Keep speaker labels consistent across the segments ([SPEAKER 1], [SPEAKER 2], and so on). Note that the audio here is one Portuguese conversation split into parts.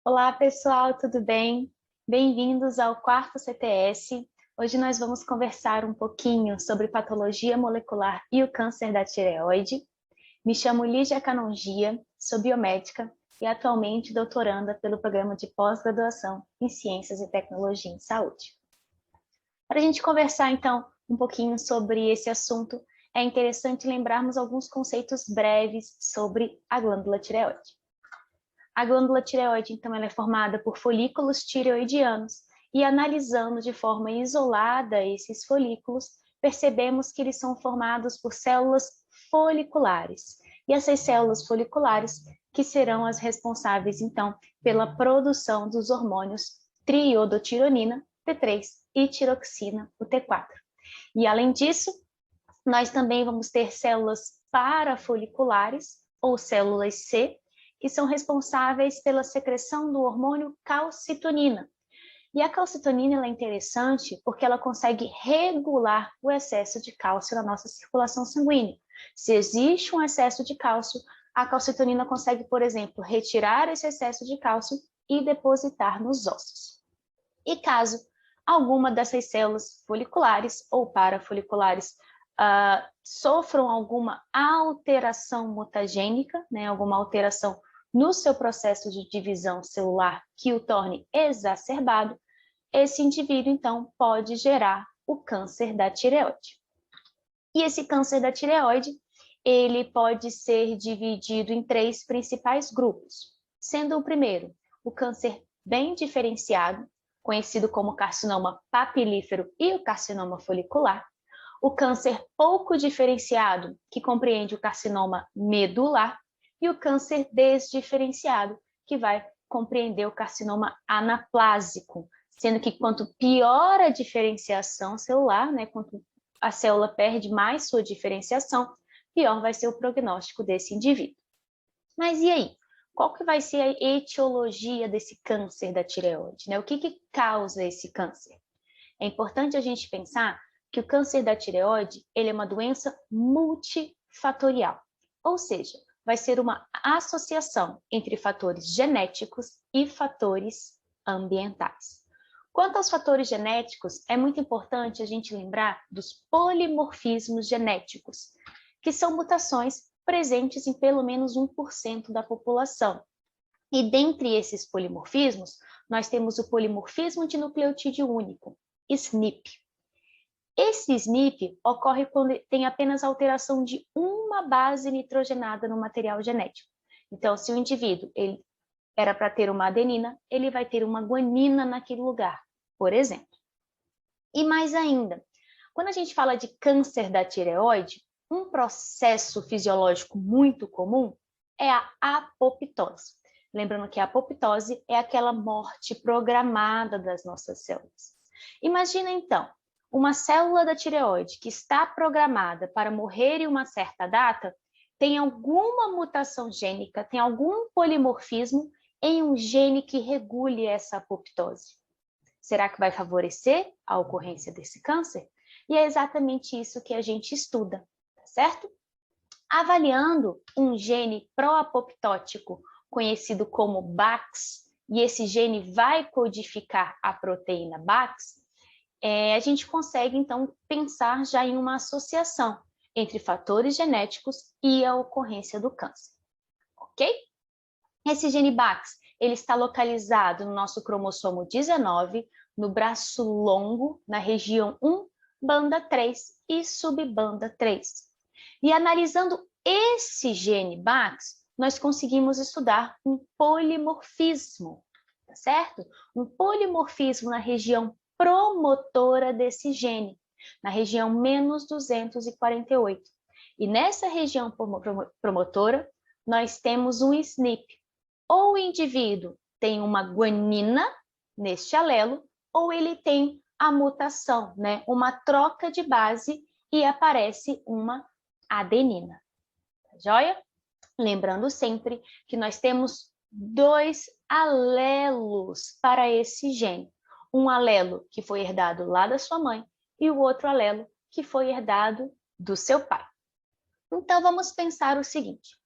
[SPEAKER 1] Olá, pessoal, tudo bem? Bem-vindos ao quarto CTS. Hoje nós vamos conversar um pouquinho sobre patologia molecular e o câncer da tireoide. Me chamo Lígia Canongia, sou biomédica e atualmente doutoranda pelo programa de pós-graduação em Ciências e Tecnologia em Saúde. Para a gente conversar, então, um pouquinho sobre esse assunto, é interessante lembrarmos alguns conceitos breves sobre a glândula tireoide. A glândula tireoide, então, ela é formada por folículos tireoidianos e analisando de forma isolada esses folículos, percebemos que eles são formados por células foliculares. E essas células foliculares que serão as responsáveis, então, pela produção dos hormônios triiodotironina, T3, e tiroxina, o T4. E, além disso, nós também vamos ter células parafoliculares, ou células C, que são responsáveis pela secreção do hormônio calcitonina. E a calcitonina ela é interessante porque ela consegue regular o excesso de cálcio na nossa circulação sanguínea. Se existe um excesso de cálcio, a calcitonina consegue, por exemplo, retirar esse excesso de cálcio e depositar nos ossos. E caso alguma dessas células foliculares ou parafoliculares sofram alguma alteração mutagênica, né, alguma alteração no seu processo de divisão celular que o torne exacerbado, esse indivíduo, então, pode gerar o câncer da tireoide. E esse câncer da tireoide, ele pode ser dividido em 3 principais grupos, sendo o primeiro o câncer bem diferenciado, conhecido como carcinoma papilífero e o carcinoma folicular, o câncer pouco diferenciado, que compreende o carcinoma medular, e o câncer desdiferenciado, que vai compreender o carcinoma anaplásico, sendo que quanto pior a diferenciação celular, né, quanto a célula perde mais sua diferenciação, pior vai ser o prognóstico desse indivíduo. Mas e aí? Qual que vai ser a etiologia desse câncer da tireoide, né? O que causa esse câncer? É importante a gente pensar que o câncer da tireoide ele é uma doença multifatorial, ou seja, vai ser uma associação entre fatores genéticos e fatores ambientais. Quanto aos fatores genéticos, é muito importante a gente lembrar dos polimorfismos genéticos, que são mutações presentes em pelo menos 1% da população. E dentre esses polimorfismos, nós temos o polimorfismo de nucleotídeo único, SNP. Esse SNP ocorre quando tem apenas alteração de uma base nitrogenada no material genético. Então, se o indivíduo ele era para ter uma adenina, ele vai ter uma guanina naquele lugar, por exemplo. E mais ainda, quando a gente fala de câncer da tireoide, um processo fisiológico muito comum é a apoptose. Lembrando que a apoptose é aquela morte programada das nossas células. Imagina então, uma célula da tireoide que está programada para morrer em uma certa data, tem alguma mutação gênica, tem algum polimorfismo em um gene que regule essa apoptose. Será que vai favorecer a ocorrência desse câncer? E é exatamente isso que a gente estuda, tá certo? Avaliando um gene pró-apoptótico, conhecido como BAX, e esse gene vai codificar a proteína BAX, a gente consegue, então, pensar já em uma associação entre fatores genéticos e a ocorrência do câncer, ok? Esse gene BAX, ele está localizado no nosso cromossomo 19, no braço longo, na região 1, banda 3 e subbanda 3. E analisando esse gene BAX, nós conseguimos estudar um polimorfismo, tá certo? Um polimorfismo na região promotora desse gene, na região menos 248. E nessa região promotora, nós temos um SNP. Ou o indivíduo tem uma guanina neste alelo, ou ele tem a mutação, né? Uma troca de base e aparece uma adenina. Tá joia? Lembrando sempre que nós temos 2 alelos para esse gene. Um alelo que foi herdado lá da sua mãe e o outro alelo que foi herdado do seu pai. Então, vamos pensar o seguinte.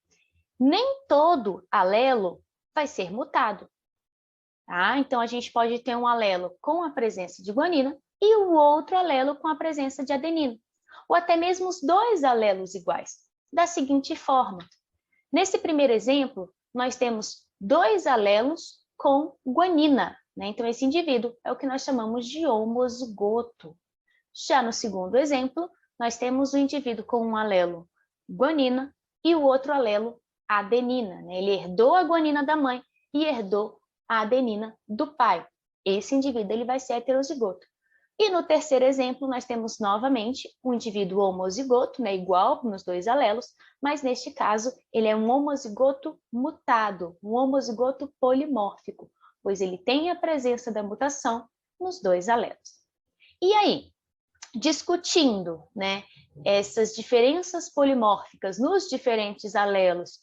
[SPEAKER 1] Nem todo alelo vai ser mutado. tá? Então, a gente pode ter um alelo com a presença de guanina e o outro alelo com a presença de adenina, ou até mesmo os dois alelos iguais, da seguinte forma. Nesse primeiro exemplo, nós temos dois alelos com guanina, né? Então, esse indivíduo é o que nós chamamos de homozigoto. Já no segundo exemplo, nós temos o indivíduo com um alelo guanina e o outro alelo adenina, né? Ele herdou a guanina da mãe e herdou a adenina do pai. Esse indivíduo ele vai ser heterozigoto. E no terceiro exemplo, nós temos novamente um indivíduo homozigoto, né, igual nos dois alelos, mas neste caso ele é um homozigoto mutado, um homozigoto polimórfico, pois ele tem a presença da mutação nos dois alelos. E aí, discutindo, né, essas diferenças polimórficas nos diferentes alelos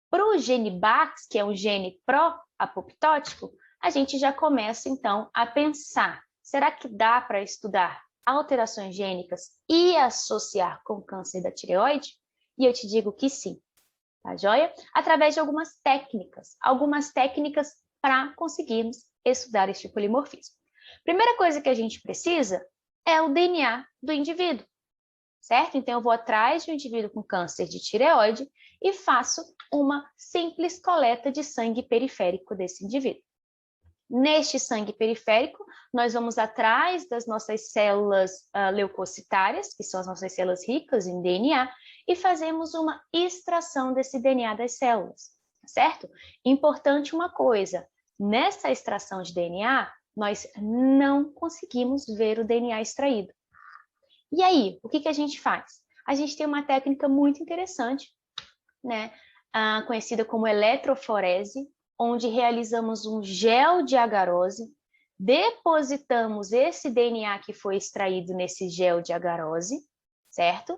[SPEAKER 1] para o gene Bax, que é um gene pró-apoptótico, a gente já começa então a pensar: será que dá para estudar alterações gênicas e associar com câncer da tireoide? E eu te digo que sim, tá joia? Através de algumas técnicas para conseguirmos estudar este polimorfismo. Primeira coisa que a gente precisa é o DNA do indivíduo, certo? Então, eu vou atrás de um indivíduo com câncer de tireoide e faço uma simples coleta de sangue periférico desse indivíduo. Neste sangue periférico, nós vamos atrás das nossas células leucocitárias, que são as nossas células ricas em DNA, e fazemos uma extração desse DNA das células, certo? Importante uma coisa, nessa extração de DNA, nós não conseguimos ver o DNA extraído. E aí, o que a gente faz? A gente tem uma técnica muito interessante, né, conhecida como eletroforese, onde realizamos um gel de agarose, depositamos esse DNA que foi extraído nesse gel de agarose, certo?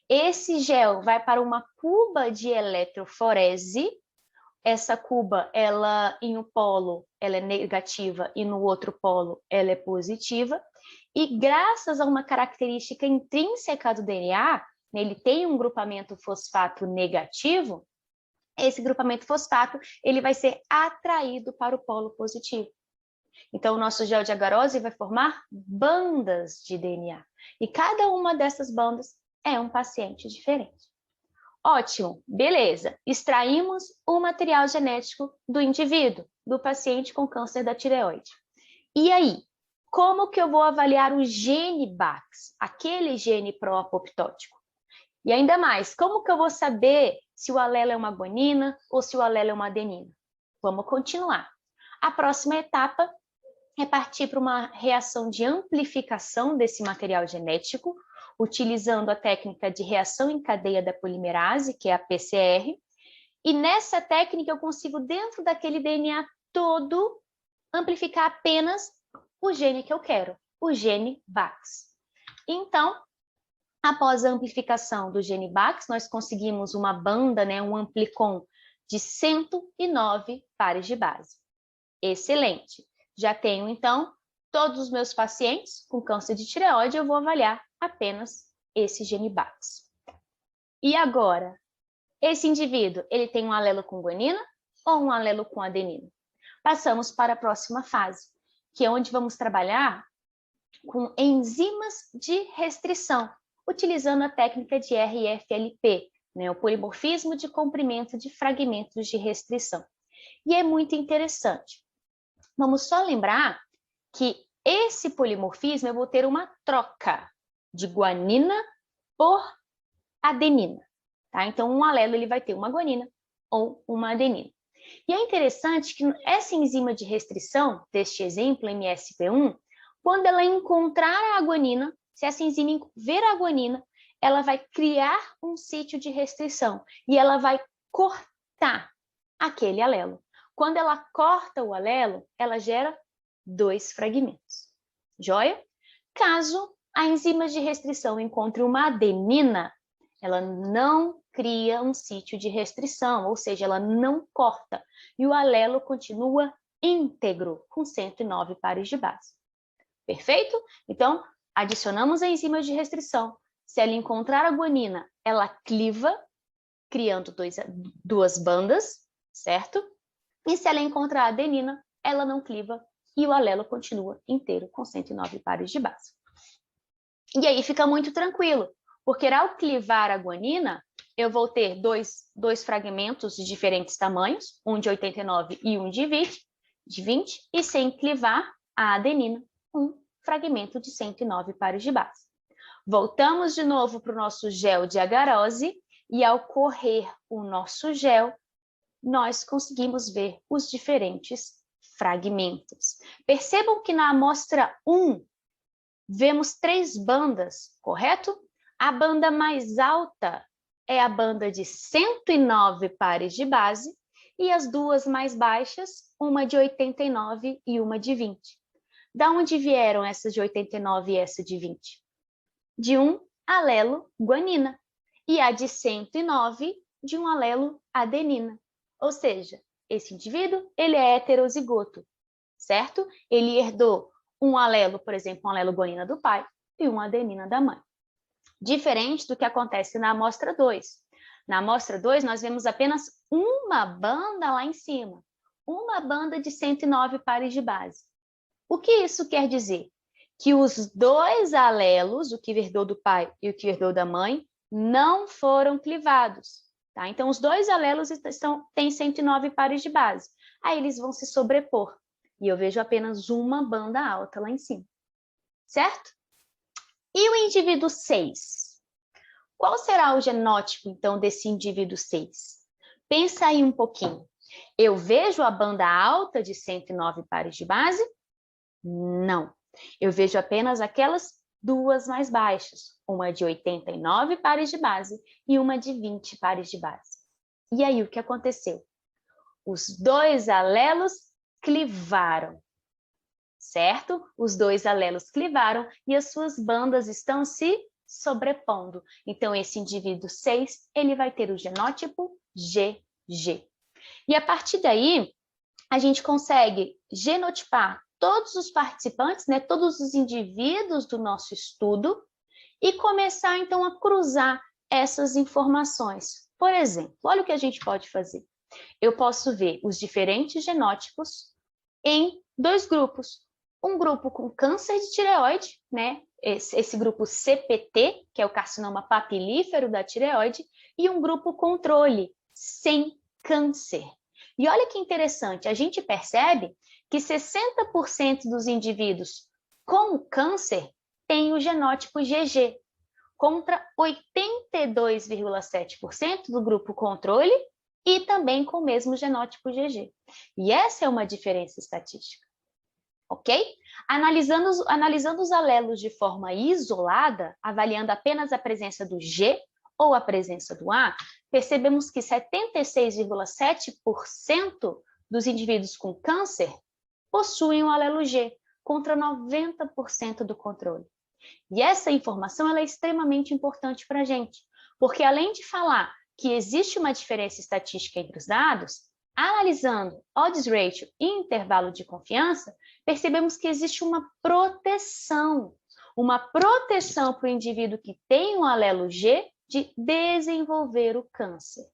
[SPEAKER 1] Esse gel vai para uma cuba de eletroforese. Essa cuba, ela em um polo, ela é negativa e no outro polo, ela é positiva. E graças a uma característica intrínseca do DNA, ele tem um grupamento fosfato negativo, esse grupamento fosfato ele vai ser atraído para o polo positivo. Então, o nosso gel de agarose vai formar bandas de DNA. E cada uma dessas bandas é um paciente diferente. Ótimo, beleza. Extraímos o material genético do indivíduo, do paciente com câncer da tireoide. E aí, como que eu vou avaliar o gene Bax, aquele gene pró-apoptótico? E ainda mais, como que eu vou saber se o alelo é uma guanina ou se o alelo é uma adenina? Vamos continuar. A próxima etapa é partir para uma reação de amplificação desse material genético, utilizando a técnica de reação em cadeia da polimerase, que é a PCR, e nessa técnica eu consigo, dentro daquele DNA todo, amplificar apenas o gene que eu quero, o gene Bax. Então, após a amplificação do gene Bax, nós conseguimos uma banda, né, um amplicon de 109 pares de base. Excelente! Já tenho, então, todos os meus pacientes com câncer de tireoide, eu vou avaliar apenas esse gene Bax. E agora, esse indivíduo, ele tem um alelo com guanina ou um alelo com adenina? Passamos para a próxima fase, que é onde vamos trabalhar com enzimas de restrição, utilizando a técnica de RFLP, né, o polimorfismo de comprimento de fragmentos de restrição. E é muito interessante. Vamos só lembrar que esse polimorfismo eu vou ter uma troca de guanina por adenina, tá? Então, um alelo ele vai ter uma guanina ou uma adenina. E é interessante que essa enzima de restrição, deste exemplo, MSP1, quando ela encontrar a guanina, se essa enzima ver a guanina, ela vai criar um sítio de restrição e ela vai cortar aquele alelo. Quando ela corta o alelo, ela gera 2 fragmentos. Joia? Caso a enzima de restrição encontre uma adenina, ela não cria um sítio de restrição, ou seja, ela não corta, e o alelo continua íntegro, com 109 pares de base. Perfeito? Então, adicionamos a enzima de restrição. Se ela encontrar a guanina, ela cliva, criando 2 bandas, certo? E se ela encontrar a adenina, ela não cliva e o alelo continua inteiro com 109 pares de base. E aí fica muito tranquilo, porque ao clivar a guanina, eu vou ter dois fragmentos de diferentes tamanhos, um de 89 e um de 20, e sem clivar a adenina, um fragmento de 109 pares de base. Voltamos de novo para o nosso gel de agarose, e ao correr o nosso gel, nós conseguimos ver os diferentes fragmentos. Percebam que na amostra 1, vemos 3 bandas, correto? A banda mais alta é a banda de 109 pares de base e as duas mais baixas, uma de 89 e uma de 20. Da onde vieram essas de 89 e essa de 20? De um alelo guanina e a de 109 de um alelo adenina. Ou seja, esse indivíduo ele é heterozigoto, certo? Ele herdou um alelo, por exemplo, um alelo guanina do pai e uma adenina da mãe. Diferente do que acontece na amostra 2. Na amostra 2, nós vemos apenas uma banda lá em cima, uma banda de 109 pares de base. O que isso quer dizer? Que os dois alelos, o que herdou do pai e o que herdou da mãe, não foram clivados. Tá? Então, os dois alelos têm 109 pares de base. Aí eles vão se sobrepor. E eu vejo apenas uma banda alta lá em cima. Certo? E o indivíduo 6? Qual será o genótipo, então, desse indivíduo 6? Pensa aí um pouquinho. Eu vejo a banda alta de 109 pares de base? Não. Eu vejo apenas aquelas duas mais baixas, uma de 89 pares de base e uma de 20 pares de base. E aí, o que aconteceu? Os dois alelos clivaram, certo? Os dois alelos clivaram e as suas bandas estão se sobrepondo. Então, esse indivíduo 6, ele vai ter o genótipo GG. E a partir daí, a gente consegue genotipar todos os participantes, né, todos os indivíduos do nosso estudo e começar, então, a cruzar essas informações. Por exemplo, olha o que a gente pode fazer. Eu posso ver os diferentes genótipos em 2 grupos. Um grupo com câncer de tireoide, né, esse grupo CPT, que é o carcinoma papilífero da tireoide, e um grupo controle, sem câncer. E olha que interessante, a gente percebe que 60% dos indivíduos com câncer têm o genótipo GG, contra 82,7% do grupo controle e também com o mesmo genótipo GG. E essa é uma diferença estatística, ok? Analisando os alelos de forma isolada, avaliando apenas a presença do G ou a presença do A, percebemos que 76,7% dos indivíduos com câncer possuem o alelo G, contra 90% do controle. E essa informação ela é extremamente importante para a gente, porque além de falar que existe uma diferença estatística entre os dados, analisando odds ratio e intervalo de confiança, percebemos que existe uma proteção para o indivíduo que tem um alelo G de desenvolver o câncer.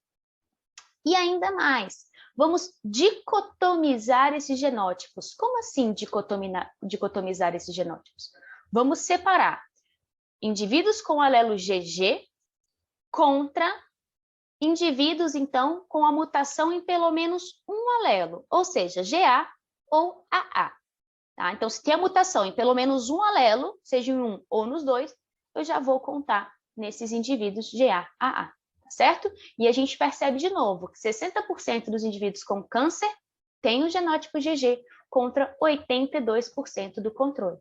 [SPEAKER 1] E ainda mais, vamos dicotomizar esses genótipos. Como assim dicotomizar esses genótipos? Vamos separar indivíduos com alelo GG contra indivíduos, então, com a mutação em pelo menos um alelo, ou seja, GA ou AA. Tá? Então, se tem a mutação em pelo menos um alelo, seja em um ou nos dois, eu já vou contar nesses indivíduos GA, AA, tá certo? E a gente percebe de novo que 60% dos indivíduos com câncer têm o genótipo GG contra 82% do controle,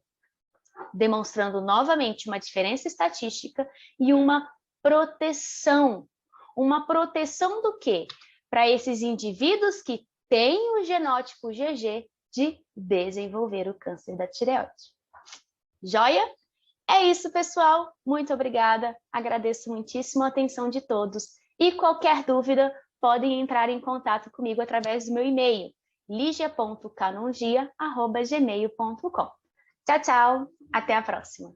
[SPEAKER 1] demonstrando novamente uma diferença estatística e uma proteção. Uma proteção do quê? Para esses indivíduos que têm o genótipo GG de desenvolver o câncer da tireoide. Joia? É isso, pessoal. Muito obrigada. Agradeço muitíssimo a atenção de todos. E qualquer dúvida, podem entrar em contato comigo através do meu e-mail, ligia.canongia@gmail.com. Tchau, tchau. Até a próxima.